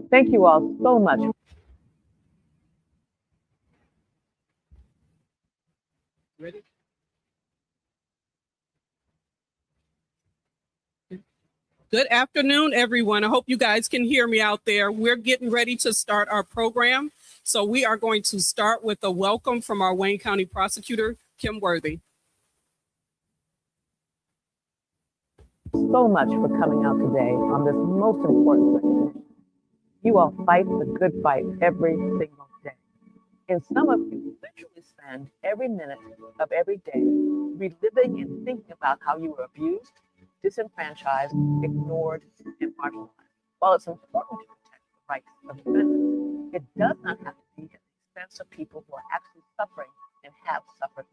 Thank you all so much. Ready? Good afternoon, everyone. I hope you guys can hear me out there. We're getting ready to start our program. So we are going to start with a welcome from our Wayne County Prosecutor, Kim Worthy. So much for coming out today on this most important recognition. You all fight the good fight every single day. And some of you literally spend every minute of every day reliving and thinking about how you were abused, disenfranchised, ignored, and marginalized. While it's important to protect the rights of defendants, it does not have to be at the expense of people who are actually suffering and have suffered.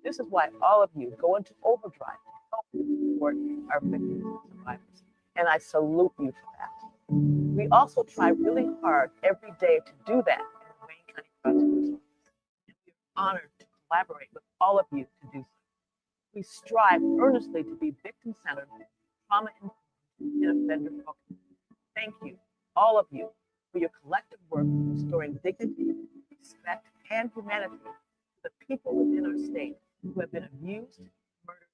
This is why all of you go into overdrive to help support our victims and survivors. And I salute you for that. We also try really hard every day to do that in the Wayne County Prosecutor's Office. And we are honored to collaborate with all of you to do so. We strive earnestly to be victim-centered, trauma-informed, and offender-focused. Thank you, all of you, for your collective work in restoring dignity, respect, and humanity to the people within our state who have been abused, murdered.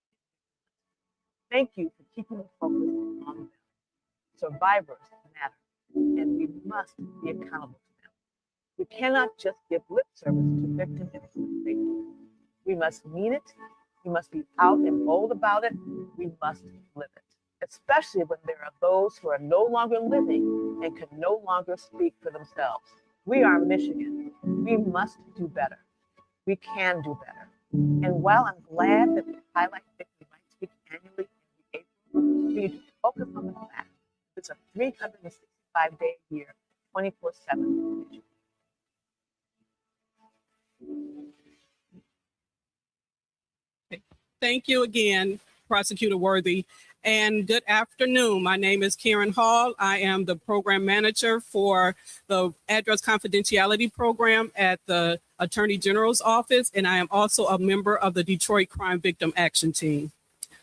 Thank you for keeping the focus on them. Survivors matter, and we must be accountable to them. We cannot just give lip service to victim and safety. We must mean it. We must be out and bold about it. We must live it, especially when there are those who are no longer living and can no longer speak for themselves. We are Michigan. We must do better. We can do better. And while I'm glad that we highlight Victim Rights Week annually in April, we need to focus on the fact that it's a 365-day year, 24/7. Thank you again, Prosecutor Worthy. And good afternoon. My name is Karen Hall. I am the program manager for the Address Confidentiality Program at the Attorney General's Office, and I am also a member of the Detroit Crime Victim Action Team.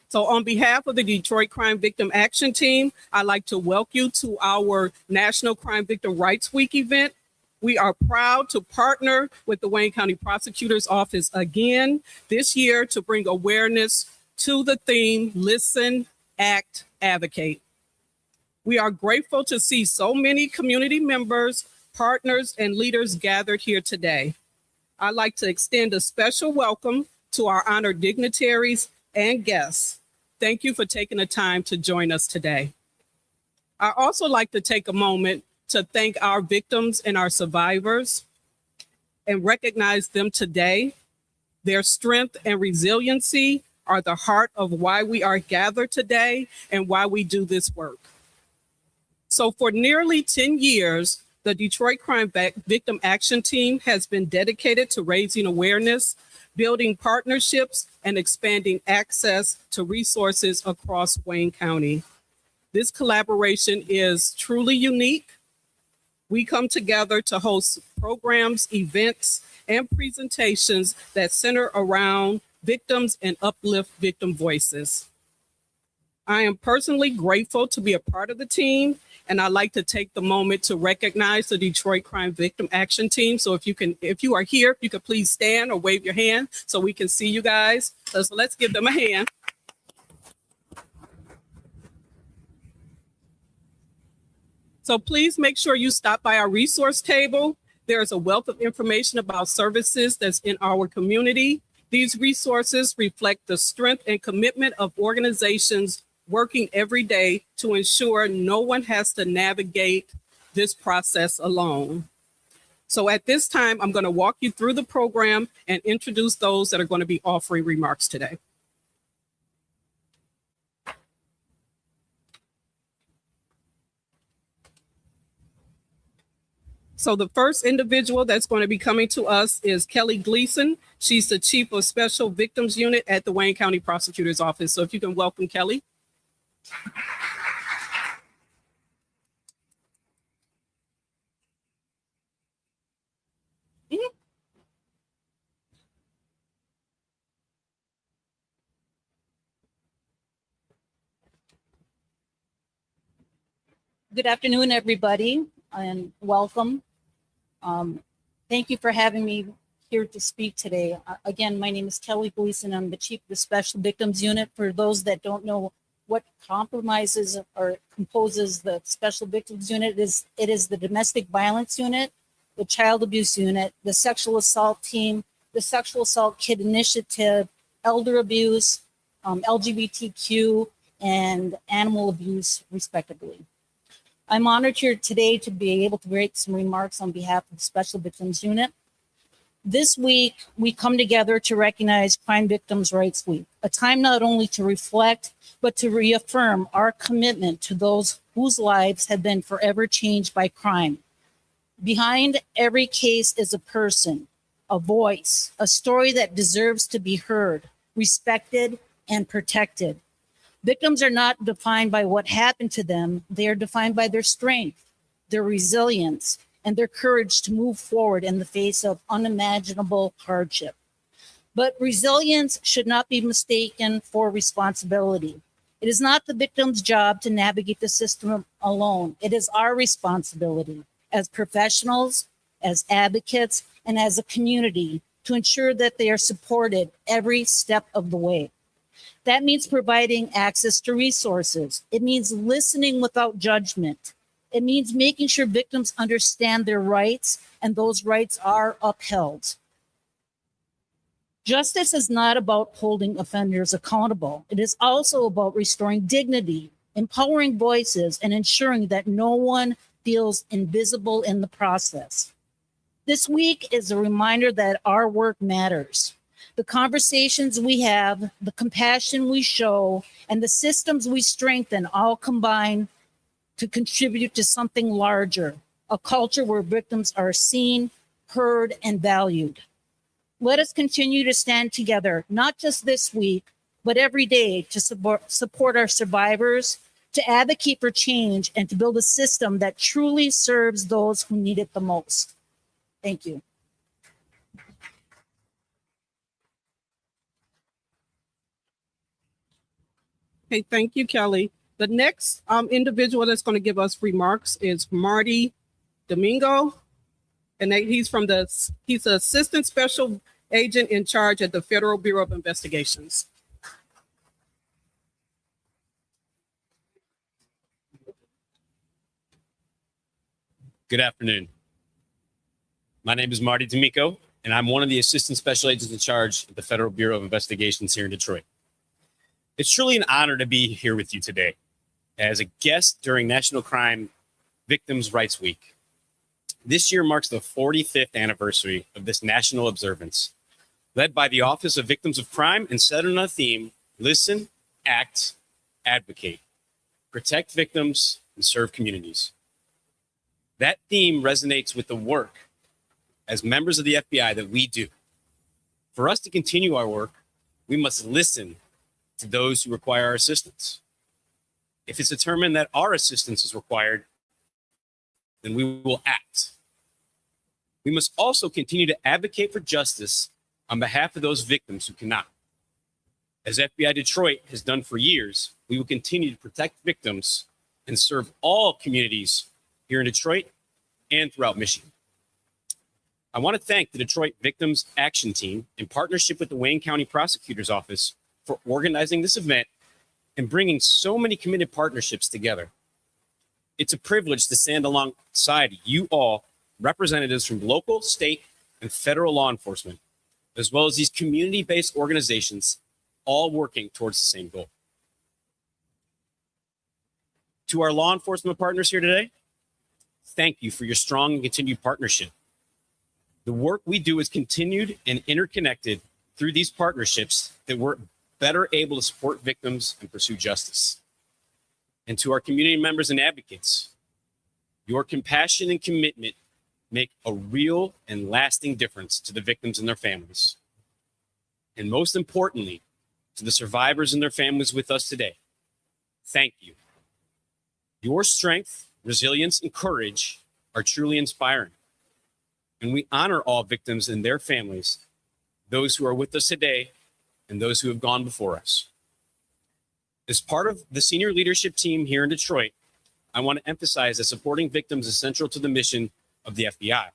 So on behalf of the Detroit Crime Victim Action Team, I'd like to welcome you to our National Crime Victim Rights Week event. We are proud to partner with the Wayne County Prosecutor's Office again this year to bring awareness to the theme, Listen, Act, Advocate. We are grateful to see so many community members, partners, and leaders gathered here today. I'd like to extend a special welcome to our honored dignitaries and guests. Thank you for taking the time to join us today. I'd also like to take a moment to thank our victims and our survivors and recognize them today. Their strength and resiliency are the heart of why we are gathered today and why we do this work. So for nearly 10 years, the Detroit Crime Victim Action Team has been dedicated to raising awareness, building partnerships, and expanding access to resources across Wayne County. This collaboration is truly unique. We come together to host programs, events, and presentations that center around victims and uplift victim voices. I am personally grateful to be a part of the team, and I'd like to take the moment to recognize the Detroit Crime Victim Action Team. So if you are here, if you could please stand or wave your hand so we can see you guys. So let's give them a hand. So please make sure you stop by our resource table. There is a wealth of information about services that's in our community. These resources reflect the strength and commitment of organizations working every day to ensure no one has to navigate this process alone. So at this time, I'm going to walk you through the program and introduce those that are going to be offering remarks today. So the first individual that's going to be coming to us is Kelly Gleason. She's the Chief of Special Victims Unit at the Wayne County Prosecutor's Office. So if you can welcome Kelly. Good afternoon, everybody. and welcome. Thank you for having me here to speak today. Again, my name is Kelly Gleason. I'm the Chief of the Special Victims Unit. For those that don't know what compromises or composes the Special Victims Unit, it is the Domestic Violence Unit, the Child Abuse Unit, the Sexual Assault Team, the Sexual Assault Kid Initiative, Elder Abuse, LGBTQ, and Animal Abuse, respectively. I'm honored here today to be able to make some remarks on behalf of the Special Victims Unit. This week, we come together to recognize Crime Victims' Rights Week, a time not only to reflect, but to reaffirm our commitment to those whose lives have been forever changed by crime. Behind every case is a person, a voice, a story that deserves to be heard, respected, and protected. Victims are not defined by what happened to them. They are defined by their strength, their resilience, and their courage to move forward in the face of unimaginable hardship. But resilience should not be mistaken for responsibility. It is not the victim's job to navigate the system alone. It is our responsibility as professionals, as advocates, and as a community to ensure that they are supported every step of the way. That means providing access to resources. It means listening without judgment. It means making sure victims understand their rights and those rights are upheld. Justice is not about holding offenders accountable. It is also about restoring dignity, empowering voices, and ensuring that no one feels invisible in the process. This week is a reminder that our work matters. The conversations we have, the compassion we show, and the systems we strengthen all combine to contribute to something larger, a culture where victims are seen, heard, and valued. Let us continue to stand together, not just this week, but every day to support our survivors, to advocate for change, and to build a system that truly serves those who need it the most. Thank you. Okay, thank you, Kelly. The next individual that's going to give us remarks is Marty Domingo, and he's an Assistant Special Agent in charge at the Federal Bureau of Investigations. Good afternoon. My name is Marty D'Amico, and I'm one of the Assistant Special Agents in charge at the Federal Bureau of Investigations here in Detroit. It's truly an honor to be here with you today as a guest during National Crime Victims' Rights Week. This year marks the 45th anniversary of this national observance, led by the Office of Victims of Crime and set on a theme: listen, act, advocate, protect victims, and serve communities. That theme resonates with the work as members of the FBI that we do. For us to continue our work, we must listen to those who require our assistance. If it's determined that our assistance is required, then we will act. We must also continue to advocate for justice on behalf of those victims who cannot. As FBI Detroit has done for years, we will continue to protect victims and serve all communities here in Detroit and throughout Michigan. I want to thank the Detroit Victims Action Team in partnership with the Wayne County Prosecutor's Office for organizing this event and bringing so many committed partnerships together. It's a privilege to stand alongside you all, representatives from local, state, and federal law enforcement, as well as these community-based organizations, all working towards the same goal. To our law enforcement partners here today, thank you for your strong and continued partnership. The work we do is continued and interconnected through these partnerships that we're better able to support victims and pursue justice. And to our community members and advocates, your compassion and commitment make a real and lasting difference to the victims and their families. And most importantly, to the survivors and their families with us today, thank you. Your strength, resilience, and courage are truly inspiring. And we honor all victims and their families, those who are with us today and those who have gone before us. As part of the senior leadership team here in Detroit, I want to emphasize that supporting victims is central to the mission of the FBI.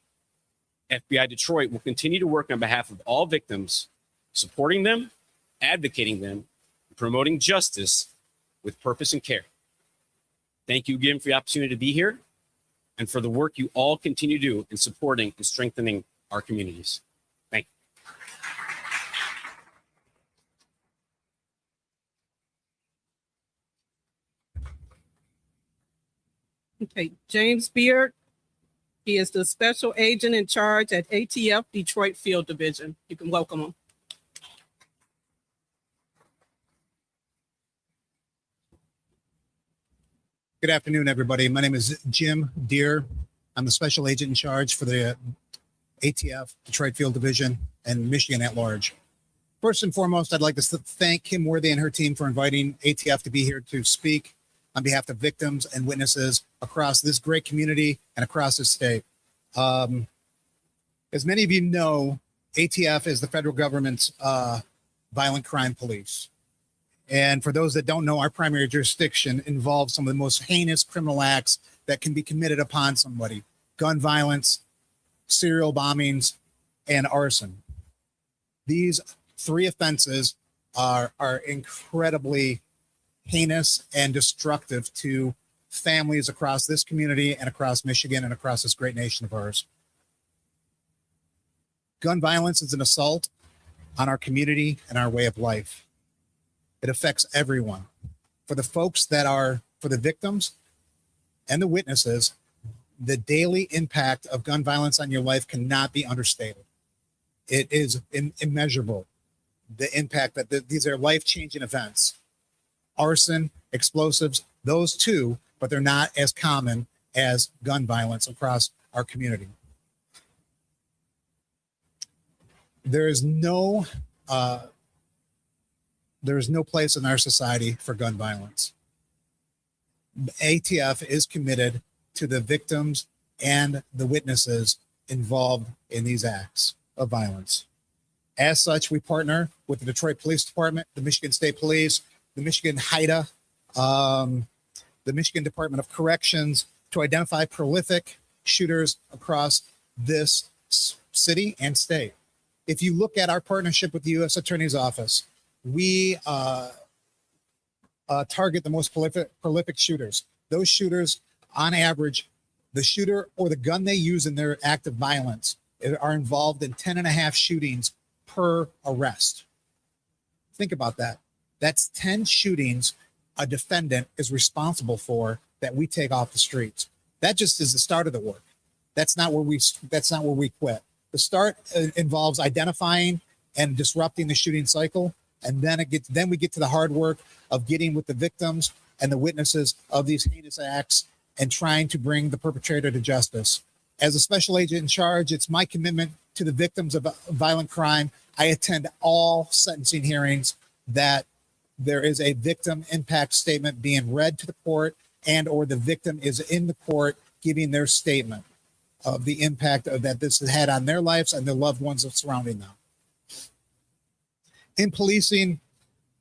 FBI Detroit will continue to work on behalf of all victims, supporting them, advocating them, and promoting justice with purpose and care. Thank you again for the opportunity to be here and for the work you all continue to do in supporting and strengthening our communities. Thank you. Okay, James Beard. He is the special agent in charge at ATF Detroit Field Division. You can welcome him. Good afternoon, everybody. My name is Jim Deere. I'm the special agent in charge for the ATF Detroit Field Division and Michigan at large. First and foremost, I'd like to thank Kim Worthy and her team for inviting ATF to be here to speak on behalf of victims and witnesses across this great community and across the state. As many of you know, ATF is the federal government's violent crime police. And for those that don't know, our primary jurisdiction involves some of the most heinous criminal acts that can be committed upon somebody: gun violence, serial bombings, and arson. These three offenses are incredibly heinous and destructive to families across this community and across Michigan and across this great nation of ours. Gun violence is an assault on our community and our way of life. It affects everyone. For the folks that are, for the victims and the witnesses, the daily impact of gun violence on your life cannot be understated. It is immeasurable, the impact that these are life-changing events. Arson, explosives, those too, but they're not as common as gun violence across our community. There is no place in our society for gun violence. ATF is committed to the victims and the witnesses involved in these acts of violence. As such, we partner with the Detroit Police Department, the Michigan State Police, the Michigan HIDA, the Michigan Department of Corrections to identify prolific shooters across this city and state. If you look at our partnership with the U.S. Attorney's Office, we target the most prolific shooters. Those shooters, on average, the shooter or the gun they use in their act of violence are involved in 10.5 shootings per arrest. Think about that. That's 10 shootings a defendant is responsible for that we take off the streets. That just is the start of the work. That's not where we quit. The start involves identifying and disrupting the shooting cycle. And then we get to the hard work of getting with the victims and the witnesses of these heinous acts and trying to bring the perpetrator to justice. As a special agent in charge, it's my commitment to the victims of violent crime. I attend all sentencing hearings that there is a victim impact statement being read to the court, and or the victim is in the court giving their statement of the impact of that this has had on their lives and their loved ones surrounding them. In policing,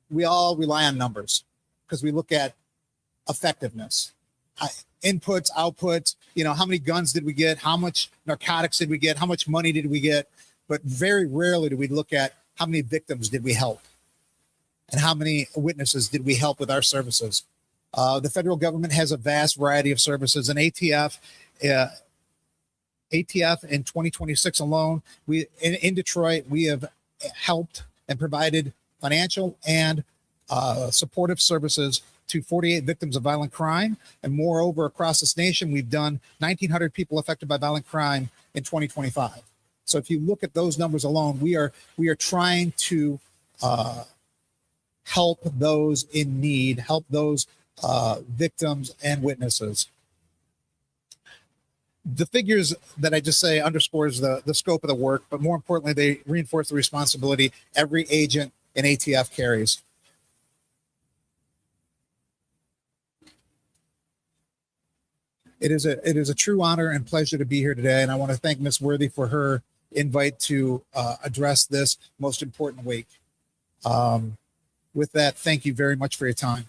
we all rely on numbers because we look at effectiveness, inputs, outputs, how many guns did we get? How much narcotics did we get? How much money did we get? But very rarely do we look at how many victims did we help and how many witnesses did we help with our services. The federal government has a vast variety of services, and ATF in 2026 alone, in Detroit, we have helped and provided financial and supportive services to 48 victims of violent crime. And moreover, across this nation, we've done 1,900 people affected by violent crime in 2025. So if you look at those numbers alone, we are trying to help those in need, help those victims and witnesses. The figures that I just say underscores the scope of the work, but more importantly, they reinforce the responsibility every agent in ATF carries. It is a true honor and pleasure to be here today, and I want to thank Ms. Worthy for her invite to address this most important week. With that, thank you very much for your time.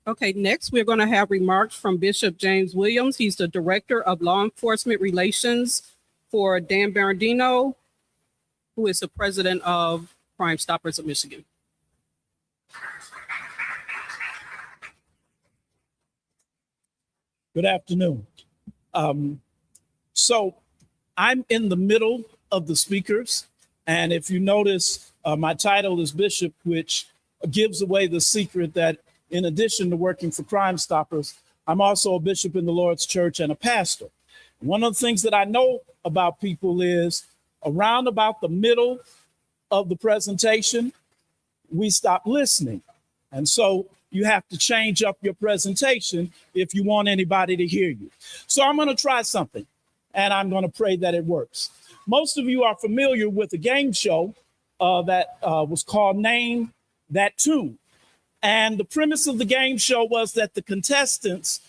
Okay, next we're going to have remarks from Bishop James Williams. He's the Director of Law Enforcement Relations for Dan Bernardino, who is the President of Crime Stoppers of Michigan. Good afternoon. So I'm in the middle of the speakers. And if you notice, my title is Bishop, which gives away the secret that in addition to working for Crime Stoppers, I'm also a bishop in the Lord's church and a pastor. One of the things that I know about people is around about the middle of the presentation, we stop listening. And so you have to change up your presentation if you want anybody to hear you. So I'm going to try something, and I'm going to pray that it works. Most of you are familiar with a game show that was called Name That Tune. And the premise of the game show was that the contestants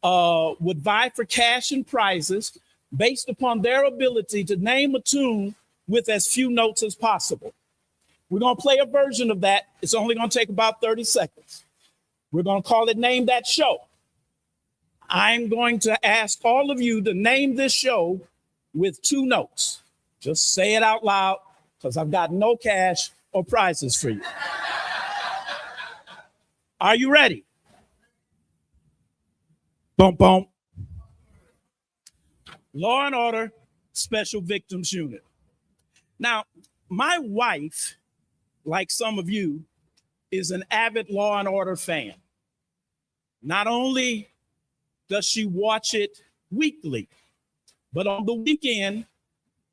would vie for cash and prizes based upon their ability to name a tune with as few notes as possible. We're going to play a version of that. It's only going to take about 30 seconds. We're going to call it Name That Show. I'm going to ask all of you to name this show with 2 notes. Just say it out loud, because I've got no cash or prizes for you. Are you ready? Bump, bump. Law and Order Special Victims Unit. Now, my wife, like some of you, is an avid Law and Order fan. Not only does she watch it weekly, but on the weekend,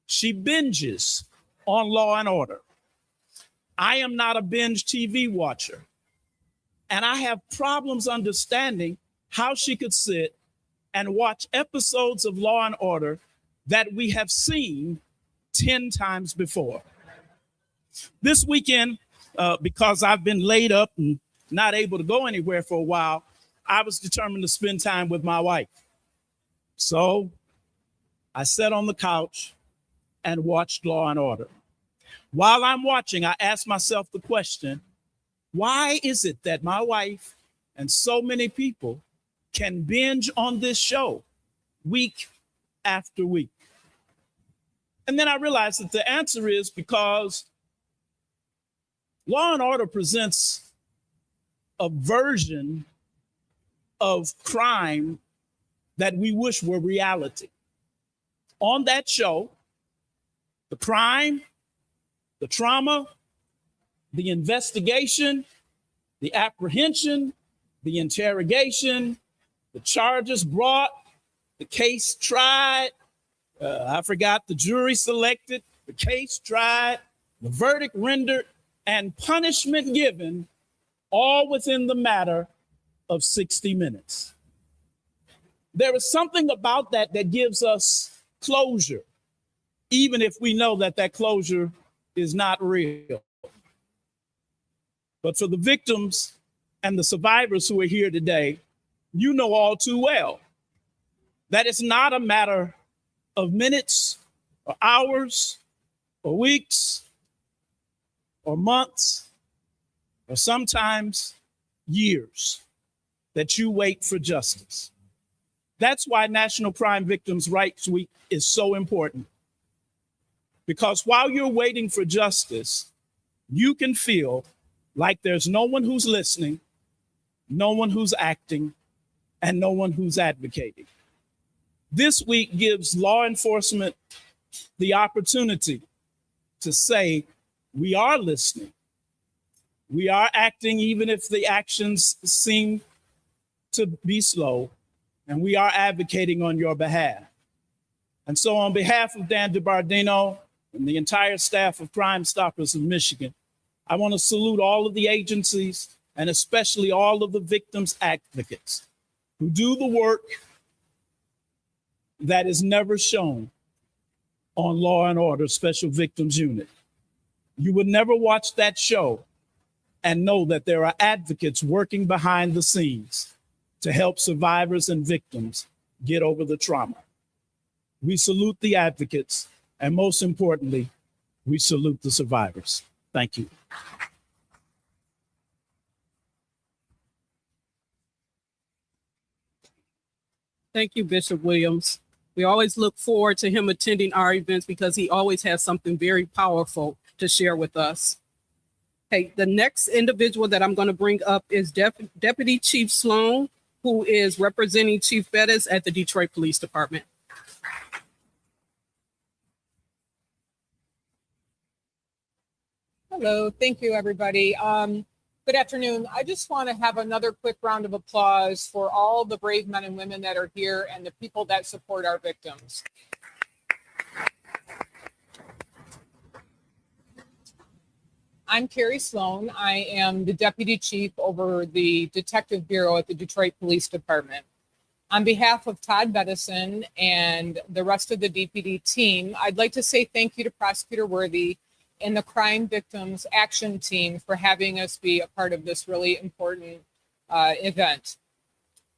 she binges on Law and Order. I am not a binge TV watcher, and I have problems understanding how she could sit and watch episodes of Law and Order that we have seen 10 times before. This weekend, because I've been laid up and not able to go anywhere for a while, I was determined to spend time with my wife. So I sat on the couch and watched Law and Order. While I'm watching, I asked myself the question, why is it that my wife and so many people can binge on this show week after week? And then I realized that the answer is because Law and Order presents a version of crime that we wish were reality. On that show, the crime, the trauma, the investigation, the apprehension, the interrogation, the charges brought, the case tried, I forgot the jury selected, the case tried, the verdict rendered, and punishment given, all within the matter of 60 minutes. There is something about that that gives us closure, even if we know that that closure is not real. But for the victims and the survivors who are here today, you know all too well that it's not a matter of minutes or hours or weeks or months or sometimes years that you wait for justice. That's why National Crime Victims' Rights Week is so important. Because while you're waiting for justice, you can feel like there's no one who's listening, no one who's acting, and no one who's advocating. This week gives law enforcement the opportunity to say, we are listening. We are acting even if the actions seem to be slow, and we are advocating on your behalf. And so on behalf of Dan DiBardino and the entire staff of Crime Stoppers of Michigan, I want to salute all of the agencies and especially all of the victims' advocates who do the work that is never shown on Law and Order Special Victims Unit. You would never watch that show and know that there are advocates working behind the scenes to help survivors and victims get over the trauma. We salute the advocates, and most importantly, we salute the survivors. Thank you. Thank you, Bishop Williams. We always look forward to him attending our events because he always has something very powerful to share with us. Okay, the next individual that I'm going to bring up is Deputy Chief Sloan, who is representing Chief Bettis at the Detroit Police Department. Hello, thank you, everybody. Good afternoon. I just want to have another quick round of applause for all the brave men and women that are here and the people that support our victims. I'm Carrie Sloan. I am the Deputy Chief over the Detective Bureau at the Detroit Police Department. On behalf of Todd Bettison and the rest of the DPD team, I'd like to say thank you to Prosecutor Worthy and the Crime Victims Action Team for having us be a part of this really important event.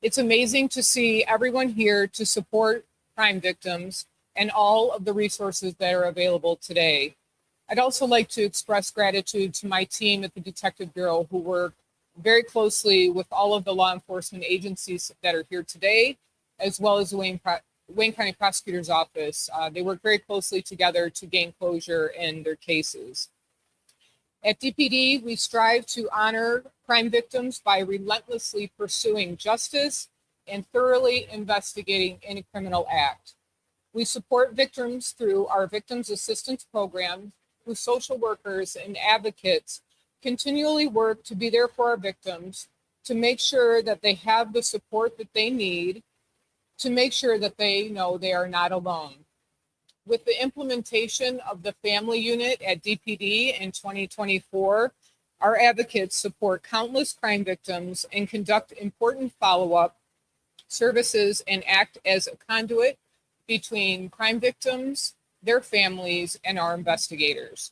It's amazing to see everyone here to support crime victims and all of the resources that are available today. I'd also like to express gratitude to my team at the Detective Bureau who work very closely with all of the law enforcement agencies that are here today, as well as the Wayne County Prosecutor's Office. They work very closely together to gain closure in their cases. At DPD, we strive to honor crime victims by relentlessly pursuing justice and thoroughly investigating any criminal act. We support victims through our Victims Assistance Program, whose social workers and advocates continually work to be there for our victims, to make sure that they have the support that they need, to make sure that they know they are not alone. With the implementation of the family unit at DPD in 2024, our advocates support countless crime victims and conduct important follow-up services and act as a conduit between crime victims, their families, and our investigators.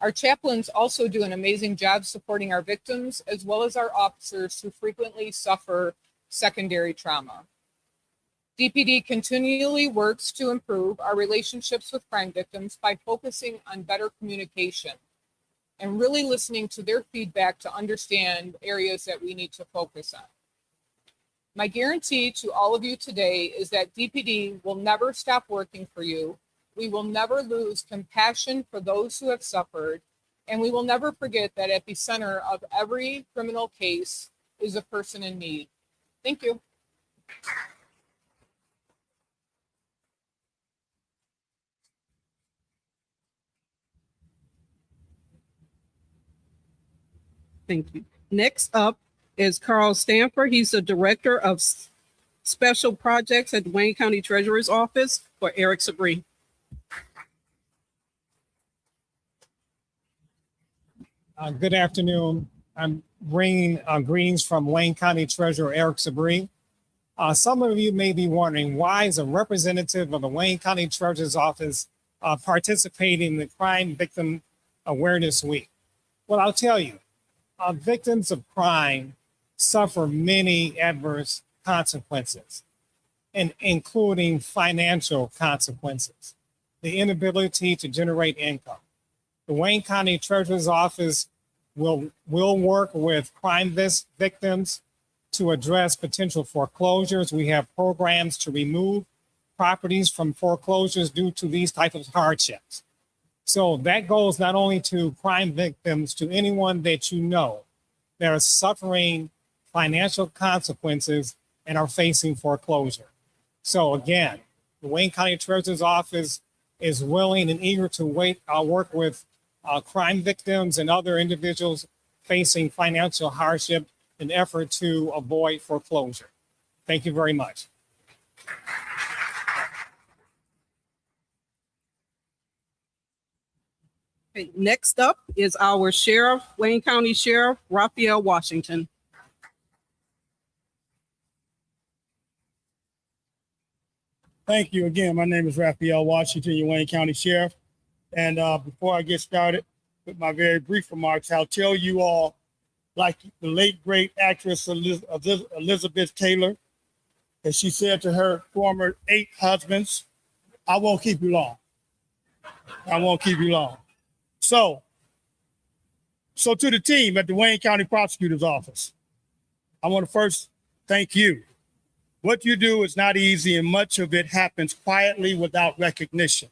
Our chaplains also do an amazing job supporting our victims, as well as our officers who frequently suffer secondary trauma. DPD continually works to improve our relationships with crime victims by focusing on better communication and really listening to their feedback to understand areas that we need to focus on. My guarantee to all of you today is that DPD will never stop working for you. We will never lose compassion for those who have suffered, and we will never forget that at the center of every criminal case is a person in need. Thank you. Thank you. Next up is Carl Stanford. He's the Director of Special Projects at the Wayne County Treasurer's Office for Eric Sabri. Good afternoon. I'm bringing greetings from Wayne County Treasurer Eric Sabri. Some of you may be wondering, why is a representative of the Wayne County Treasurer's Office participating in the Crime Victim Awareness Week? Well, I'll tell you, victims of crime suffer many adverse consequences, and including financial consequences, the inability to generate income. The Wayne County Treasurer's Office will work with crime victims to address potential foreclosures. We have programs to remove properties from foreclosures due to these types of hardships. So that goes not only to crime victims, to anyone that you know that are suffering financial consequences and are facing foreclosure. So again, the Wayne County Treasurer's Office is willing and eager to work with crime victims and other individuals facing financial hardship in an effort to avoid foreclosure. Thank you very much. Okay, next up is our Sheriff, Wayne County Sheriff, Raphael Washington. Thank you again. My name is Raphael Washington, your Wayne County Sheriff. And before I get started with my very brief remarks, I'll tell you all, like the late great actress Elizabeth Taylor, as she said to her former 8 husbands, I won't keep you long. I won't keep you long. So to the team at the Wayne County Prosecutor's Office, I want to first thank you What you do is not easy, and much of it happens quietly without recognition.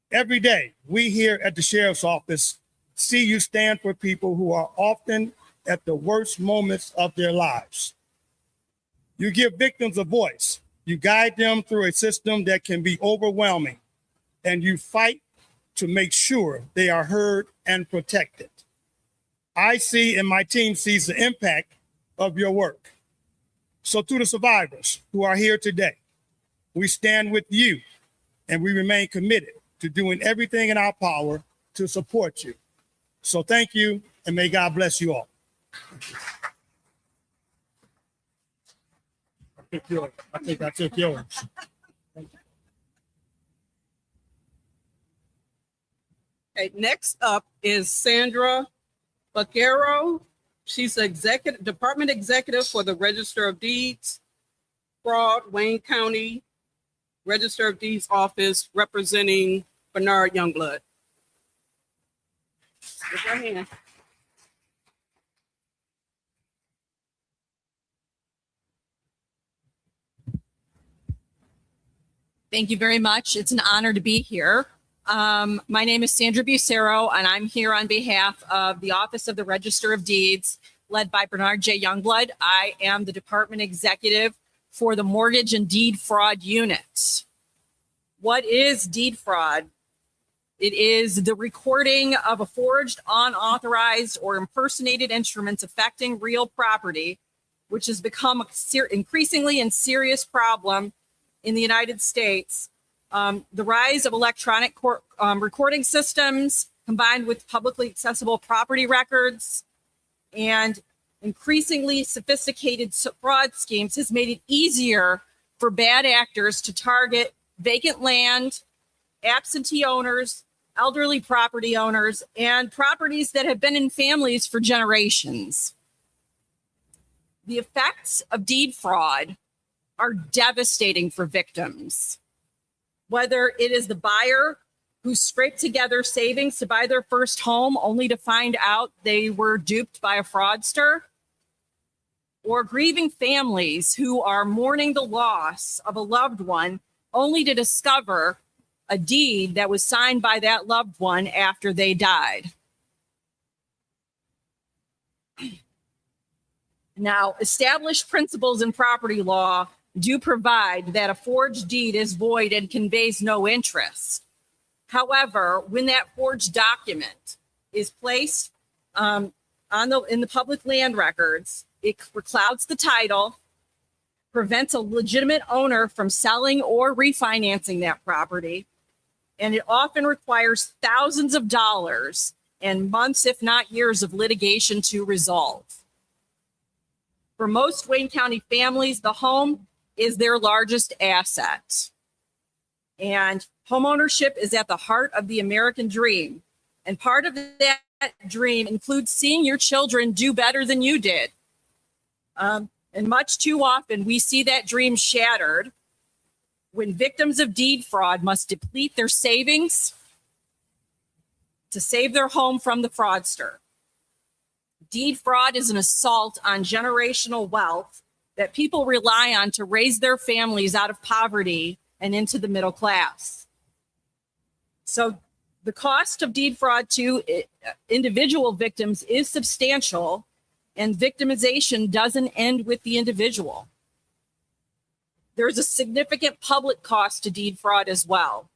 Every day, we here at the Sheriff's Office see you stand for people who are often at the worst moments of their lives. You give victims a voice. You guide them through a system that can be overwhelming, and you fight to make sure they are heard and protected. I see, and my team sees, the impact of your work. So to the survivors who are here today, we stand with you, and we remain committed to doing everything in our power to support you. So thank you, and may God bless you all. I think I took yours. Okay, next up is Sandra Vaquero. She's the department executive for the Register of Deeds, Fraud, Wayne County Register of Deeds office, representing Bernard Youngblood. Raise your hand. Thank you very much. It's an honor to be here. My name is Sandra Bucero, and I'm here on behalf of the Office of the Register of Deeds, led by Bernard J. Youngblood. I am the department executive for the Mortgage and Deed Fraud Unit. What is deed fraud? It is the recording of a forged, unauthorized, or impersonated instruments affecting real property, which has become an increasingly and serious problem in the United States. The rise of electronic recording systems combined with publicly accessible property records and increasingly sophisticated fraud schemes has made it easier for bad actors to target vacant land, absentee owners, elderly property owners, and properties that have been in families for generations. The effects of deed fraud are devastating for victims. Whether it is the buyer who scraped together savings to buy their first home only to find out they were duped by a fraudster, or grieving families who are mourning the loss of a loved one only to discover a deed that was signed by that loved one after they died. Now, established principles in property law do provide that a forged deed is void and conveys no interest. However, when that forged document is placed in the public land records, it clouds the title, prevents a legitimate owner from selling or refinancing that property, and it often requires thousands of dollars and months, if not years, of litigation to resolve. For most Wayne County families, the home is their largest asset. And homeownership is at the heart of the American dream. And part of that dream includes seeing your children do better than you did. And much too often, we see that dream shattered when victims of deed fraud must deplete their savings to save their home from the fraudster. Deed fraud is an assault on generational wealth that people rely on to raise their families out of poverty and into the middle class. So the cost of deed fraud to individual victims is substantial, and victimization doesn't end with the individual. There's a significant public cost to deed fraud as well.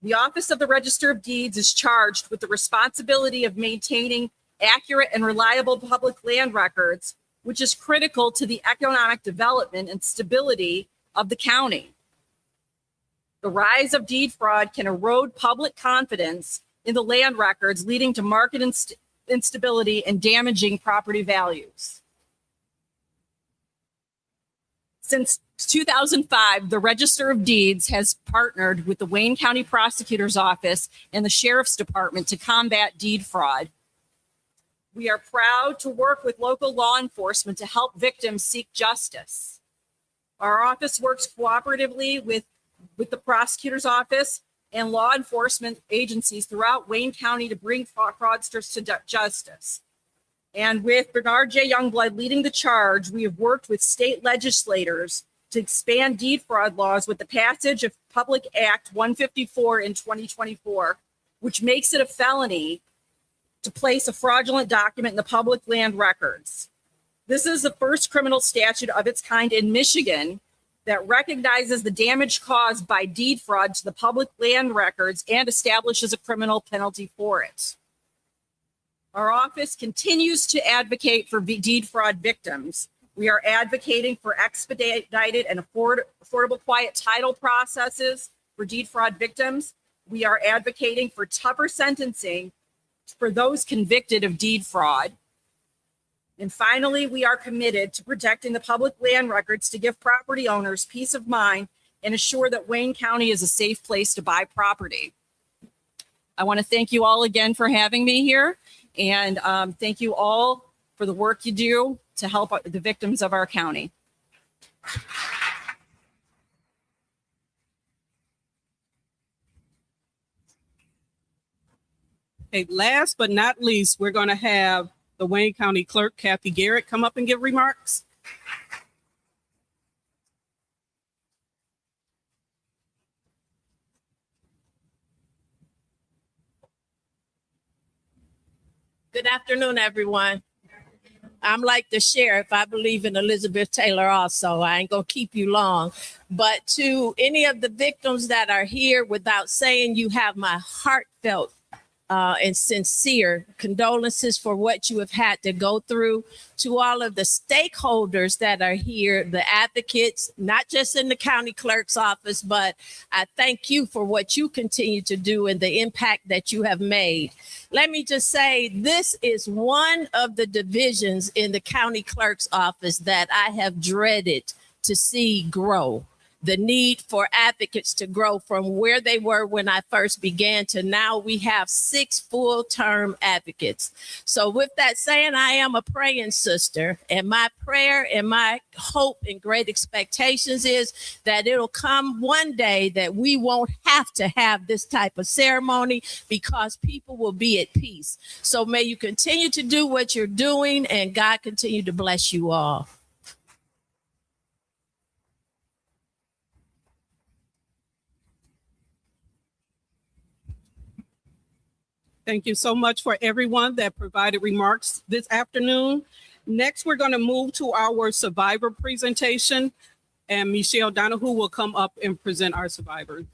The Office of the Register of Deeds is charged with the responsibility of maintaining accurate and reliable public land records, which is critical to the economic development and stability of the county. The rise of deed fraud can erode public confidence in the land records, leading to market instability and damaging property values. Since 2005, the Register of Deeds has partnered with the Wayne County Prosecutor's Office and the Sheriff's Department to combat deed fraud. We are proud to work with local law enforcement to help victims seek justice. Our office works cooperatively with the prosecutor's office and law enforcement agencies throughout Wayne County to bring fraudsters to justice. And with Bernard J. Youngblood leading the charge, we have worked with state legislators to expand deed fraud laws with the passage of Public Act 154 in 2024, which makes it a felony to place a fraudulent document in the public land records. This is the first criminal statute of its kind in Michigan that recognizes the damage caused by deed fraud to the public land records and establishes a criminal penalty for it. Our office continues to advocate for deed fraud victims. We are advocating for expedited and affordable quiet title processes for deed fraud victims. We are advocating for tougher sentencing for those convicted of deed fraud. And finally, we are committed to protecting the public land records to give property owners peace of mind and assure that Wayne County is a safe place to buy property. I want to thank you all again for having me here, and thank you all for the work you do to help the victims of our county. Okay, last but not least, we're going to have the Wayne County Clerk, Kathy Garrett, come up and give remarks. Good afternoon, everyone. I'm like the sheriff. I believe in Elizabeth Taylor also. I ain't gonna keep you long. But to any of the victims that are here, without saying, you have my heartfelt and sincere condolences for what you have had to go through. To all of the stakeholders that are here, the advocates, not just in the county clerk's office, but I thank you for what you continue to do and the impact that you have made. Let me just say, this is one of the divisions in the county clerk's office that I have dreaded to see grow. The need for advocates to grow from where they were when I first began to now we have 6 full-term advocates. So with that saying, I am a praying sister, and my prayer and my hope and great expectations is that it'll come one day that we won't have to have this type of ceremony because people will be at peace. So may you continue to do what you're doing, and God continue to bless you all. Thank you so much for everyone that provided remarks this afternoon. Next, we're going to move to our survivor presentation, and Michelle Donahue will come up and present our survivor.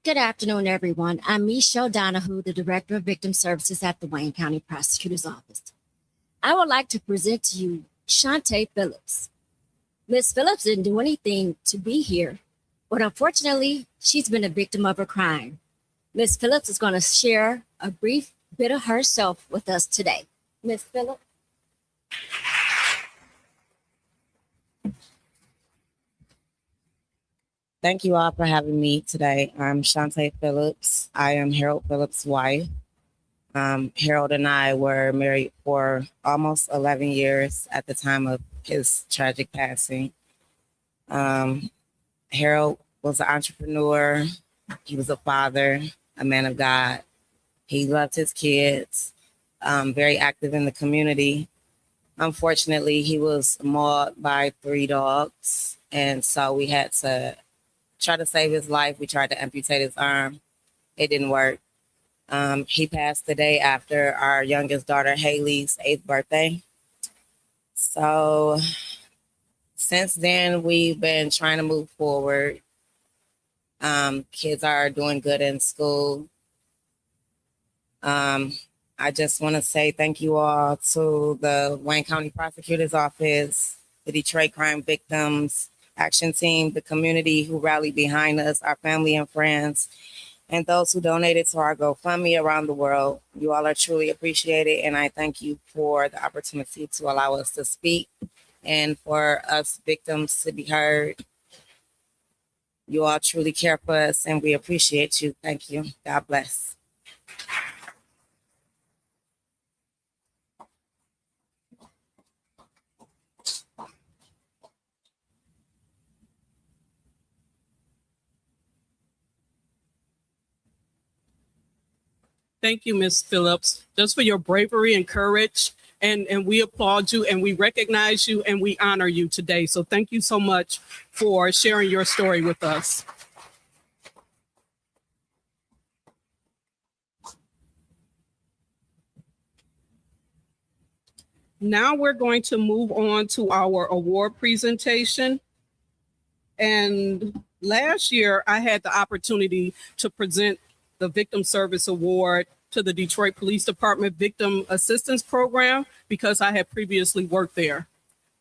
Good afternoon, everyone. I'm Michelle Donahue, the Director of Victim Services at the Wayne County Prosecutor's Office. I would like to present to you Shantae Phillips. Ms. Phillips didn't do anything to be here, but unfortunately, she's been a victim of a crime. Ms. Phillips is going to share a brief bit of herself with us today. Ms. Phillips. Thank you all for having me today. I'm Shantae Phillips. I am Harold Phillips' wife. Harold and I were married for almost 11 years at the time of his tragic passing. Harold was an entrepreneur. He was a father, a man of God. He loved his kids, very active in the community. Unfortunately, he was mauled by 3 dogs. And so we had to try to save his life. We tried to amputate his arm. It didn't work. He passed the day after our youngest daughter, Haley's 8th birthday. So since then, we've been trying to move forward. Kids are doing good in school. I just want to say thank you all to the Wayne County Prosecutor's Office, the Detroit Crime Victims Action Team, the community who rallied behind us, our family and friends, and those who donated to our GoFundMe around the world. You all are truly appreciated, and I thank you for the opportunity to allow us to speak and for us victims to be heard. You all truly care for us, and we appreciate you. Thank you. God bless. Thank you, Ms. Phillips, just for your bravery and courage. And we applaud you and we recognize you and we honor you today. So thank you so much for sharing your story with us. Now we're going to move on to our award presentation. And last year I had the opportunity to present the Victim Service Award to the Detroit Police Department Victim Assistance Program because I had previously worked there.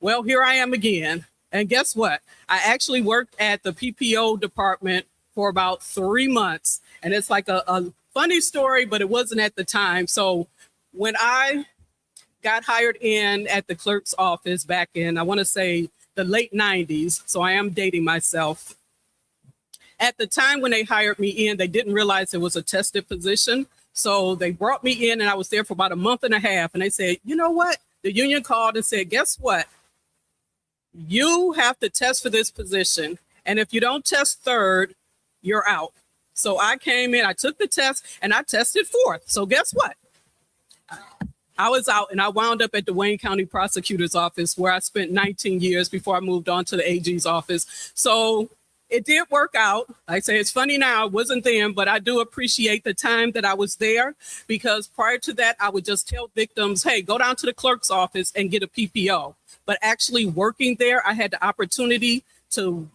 Well, here I am again. And guess what? I actually worked at the PPO department for about 3 months. And it's like a funny story, but it wasn't at the time. So when I got hired in at the clerk's office back in, I want to say the late 90s. So I am dating myself. At the time when they hired me in, they didn't realize it was a tested position. So they brought me in and I was there for about a month and a half. And they said, you know what? The union called and said, guess what? You have to test for this position. And if you don't test third, you're out. So I came in, I took the test and I tested fourth. So guess what? I was out and I wound up at the Wayne County Prosecutor's Office where I spent 19 years before I moved on to the AG's office. So it did work out. I say it's funny now, it wasn't then, but I do appreciate the time that I was there because prior to that, I would just tell victims, hey, go down to the clerk's office and get a PPO. But actually working there, I had the opportunity to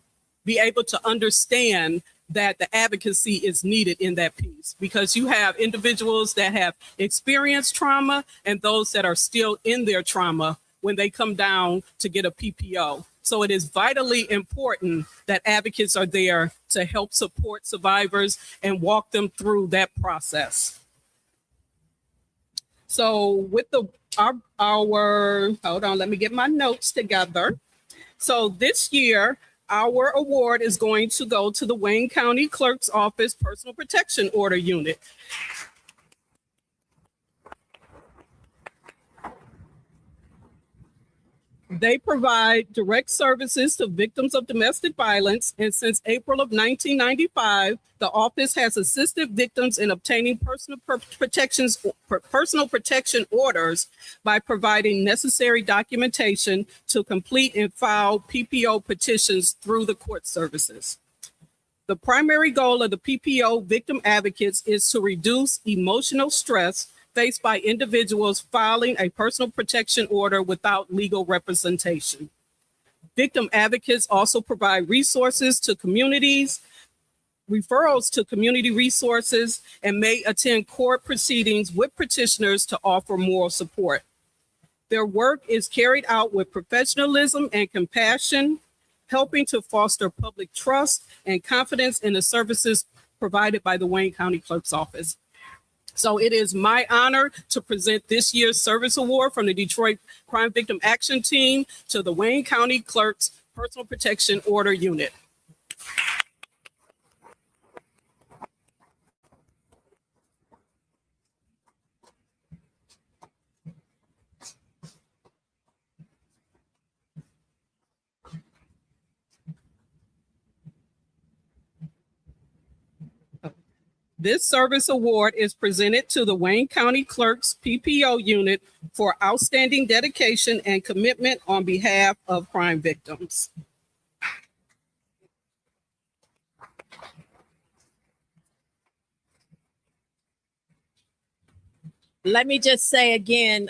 be able to understand that the advocacy is needed in that piece because you have individuals that have experienced trauma and those that are still in their trauma when they come down to get a PPO. So it is vitally important that advocates are there to help support survivors and walk them through that process. So with our hold on, let me get my notes together. So this year, our award is going to go to the Wayne County Clerk's Office Personal Protection Order Unit. They provide direct services to victims of domestic violence, and since April of 1995, the office has assisted victims in obtaining personal protection orders by providing necessary documentation to complete and file PPO petitions through the court services. The primary goal of the PPO victim advocates is to reduce emotional stress faced by individuals filing a personal protection order without legal representation. Victim advocates also provide resources to communities, referrals to community resources, and may attend court proceedings with petitioners to offer moral support. Their work is carried out with professionalism and compassion, helping to foster public trust and confidence in the services provided by the Wayne County Clerk's Office. So it is my honor to present this year's service award from the Detroit Crime Victim Action Team to the Wayne County Clerk's Personal Protection Order Unit. This service award is presented to the Wayne County Clerk's PPO unit for outstanding dedication and commitment on behalf of crime victims. Let me just say again,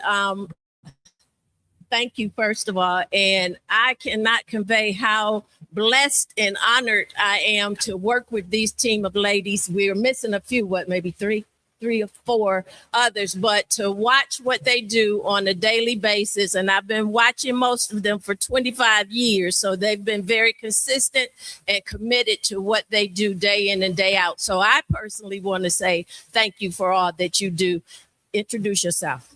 thank you, first of all. And I cannot convey how blessed and honored I am to work with these team of ladies. We're missing a few, maybe three or four others, but to watch what they do on a daily basis. And I've been watching most of them for 25 years. So they've been very consistent and committed to what they do day in and day out. So I personally want to say thank you for all that you do. Introduce yourself.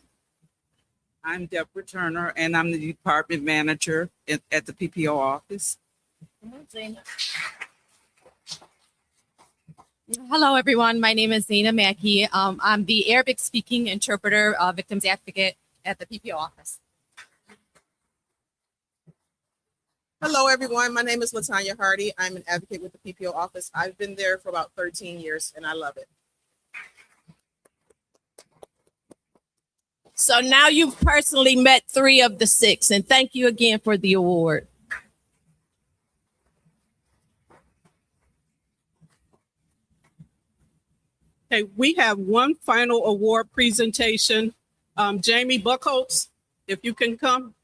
I'm Deborah Turner, and I'm the department manager at the PPO office. Hello, everyone. My name is Zaina Mackey. I'm the Arabic-speaking interpreter, victims advocate at the PPO office. Hello, everyone. My name is Latanya Hardy. I'm an advocate with the PPO office. I've been there for about 13 years, and I love it. So now you've personally met 3 of the 6, and thank you again for the award. Okay, we have one final award presentation. Jamie Buckholz, if you can come.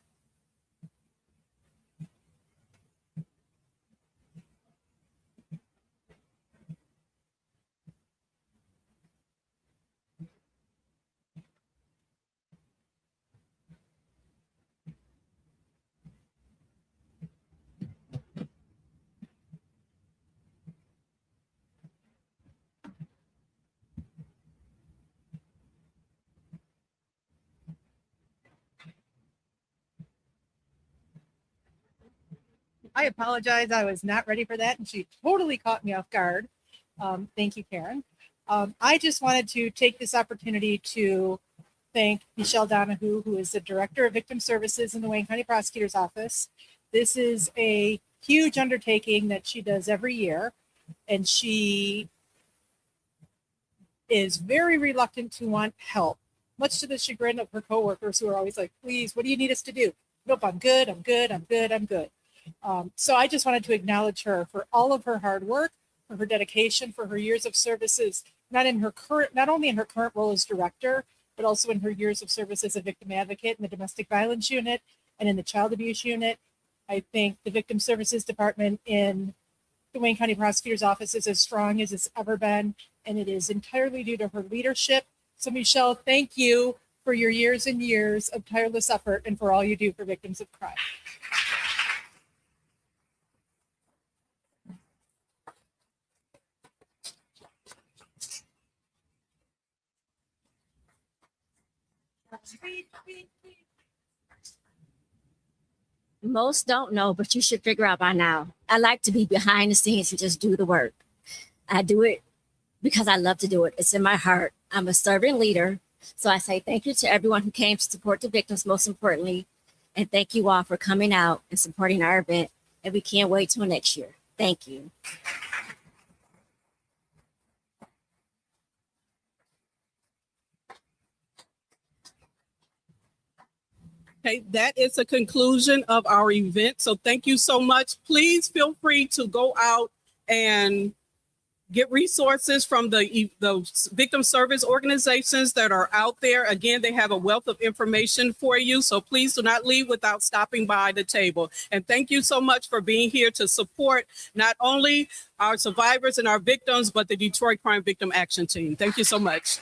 I apologize. I was not ready for that, and she totally caught me off guard. Thank you, Karen. I just wanted to take this opportunity to thank Michelle Donahue, who is the Director of Victim Services in the Wayne County Prosecutor's Office. This is a huge undertaking that she does every year, and she is very reluctant to want help, much to the chagrin of her coworkers who are always like, please, what do you need us to do? Nope, I'm good, I'm good, I'm good, I'm good. So I just wanted to acknowledge her for all of her hard work, for her dedication, for her years of services, not only in her current role as director, but also in her years of service as a victim advocate in the domestic violence unit and in the child abuse unit. I think the Victim Services Department in the Wayne County Prosecutor's Office is as strong as it's ever been, and it is entirely due to her leadership. So Michelle, thank you for your years and years of tireless effort and for all you do for victims of crime. Most don't know, but you should figure out by now. I like to be behind the scenes and just do the work. I do it because I love to do it. It's in my heart. I'm a servant leader. So I say thank you to everyone who came to support the victims, most importantly. And thank you all for coming out and supporting our event. And we can't wait till next year. Thank you. Okay, that is the conclusion of our event. So thank you so much. Please feel free to go out and get resources from the victim service organizations that are out there. Again, they have a wealth of information for you. So please do not leave without stopping by the table. And thank you so much for being here to support not only our survivors and our victims, but the Detroit Crime Victim Action Team. Thank you so much.